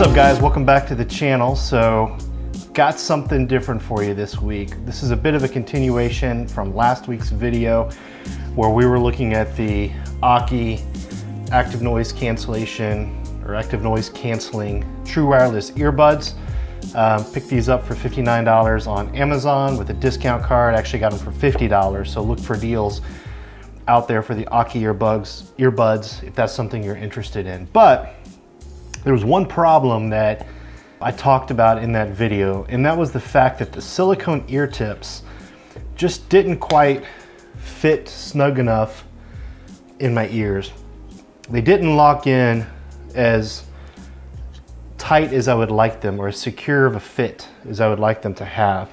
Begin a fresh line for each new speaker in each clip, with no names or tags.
What's up guys, welcome back to the channel. So got something different for you this week. This is a bit of a continuation from last week's video where we were looking at the Aukey active noise cancellation or active noise canceling true wireless earbuds. Picked these up for $59 on Amazon with a discount card. Actually got them for $50, so look for deals out there for the Aukey earbuds if that's something you're interested in. But there was one problem that I talked about in that video, and that was the fact that the silicone ear tips just didn't quite fit snug enough in my ears. They didn't lock in as tight as I would like them, or as secure of a fit as I would like them to have.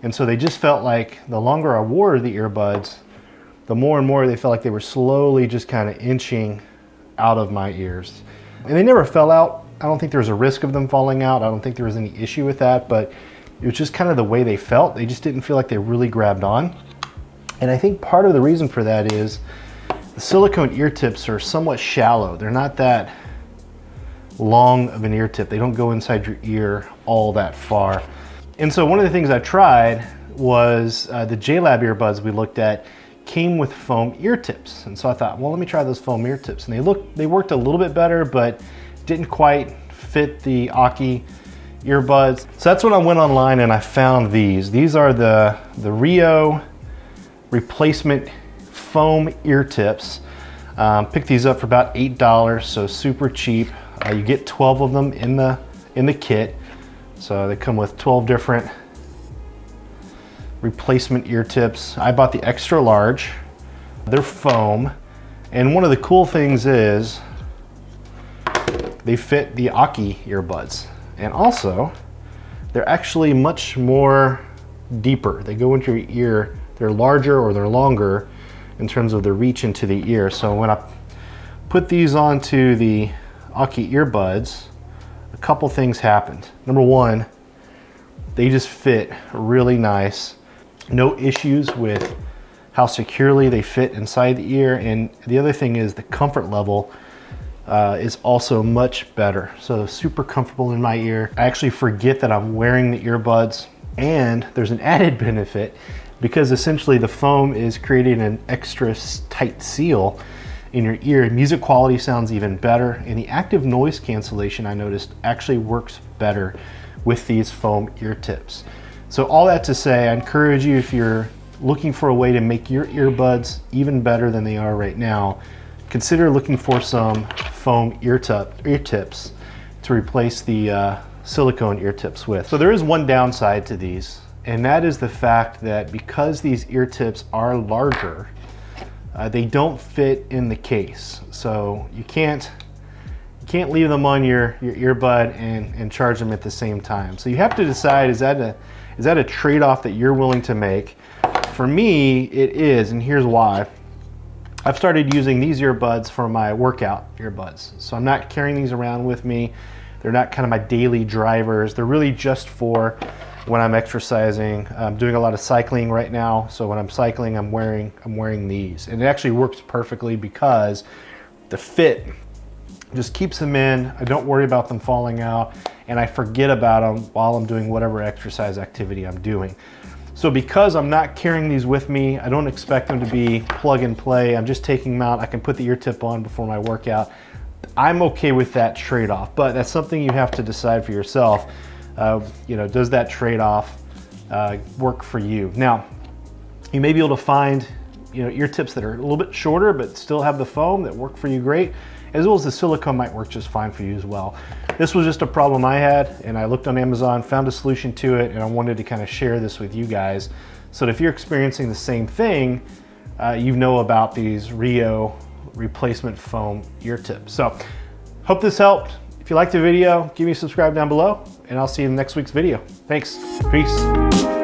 And so they just felt like the longer I wore the earbuds, the more and more they felt like they were slowly just kind of inching out of my ears. And they never fell out. I don't think there was a risk of them falling out. I don't think there was any issue with that, but it was just kind of the way they felt. They just didn't feel like they really grabbed on. And I think part of the reason for that is the silicone ear tips are somewhat shallow. They're not that long of an ear tip. They don't go inside your ear all that far. And so one of the things I tried was the JLab earbuds we looked at came with foam ear tips. And so I thought, well, let me try those foam ear tips. And they worked a little bit better, but didn't quite fit the Aukey earbuds. So that's when I went online and I found these. These are the RIYO replacement foam ear tips. Picked these up for about $8, so super cheap. You get 12 of them in the kit. So they come with 12 different replacement ear tips. I bought the extra large. They're foam. And one of the cool things is they fit the Aukey earbuds. And also, they're actually much more deeper. They go into your ear. They're larger or they're longer in terms of the reach into the ear. So when I put these onto the Aukey earbuds, a couple things happened. Number one, they just fit really nice. No issues with how securely they fit inside the ear. And the other thing is the comfort level is also much better. So super comfortable in my ear. I actually forget that I'm wearing the earbuds, and there's an added benefit because essentially the foam is creating an extra tight seal in your ear. Music quality sounds even better, and the active noise cancellation I noticed actually works better with these foam ear tips. So all that to say, I encourage you, if you're looking for a way to make your earbuds even better than they are right now, consider looking for some foam ear tips to replace the silicone ear tips with. So there is one downside to these, and that is the fact that because these ear tips are larger, they don't fit in the case. So you can't leave them on your earbud and charge them at the same time. So you have to decide, is that a trade-off that you're willing to make? For me, it is, and here's why. I've started using these earbuds for my workout earbuds. So I'm not carrying these around with me. They're not kind of my daily drivers. They're really just for when I'm exercising. I'm doing a lot of cycling right now. So when I'm cycling, I'm wearing these. And it actually works perfectly because the fit just keeps them in. I don't worry about them falling out, and I forget about them while I'm doing whatever exercise activity I'm doing. So because I'm not carrying these with me, I don't expect them to be plug and play. I'm just taking them out. I can put the ear tip on before my workout. I'm okay with that trade-off, but that's something you have to decide for yourself. You know, does that trade-off work for you? Now, you may be able to find, you know, ear tips that are a little bit shorter but still have the foam that work for you great, as well as the silicone might work just fine for you as well. This was just a problem I had, and I looked on Amazon, found a solution to it, and I wanted to kind of share this with you guys so that if you're experiencing the same thing, you know about these RIYO replacement foam ear tips. So hope this helped. If you liked the video, give me a subscribe down below, and I'll see you in next week's video. Thanks. Peace.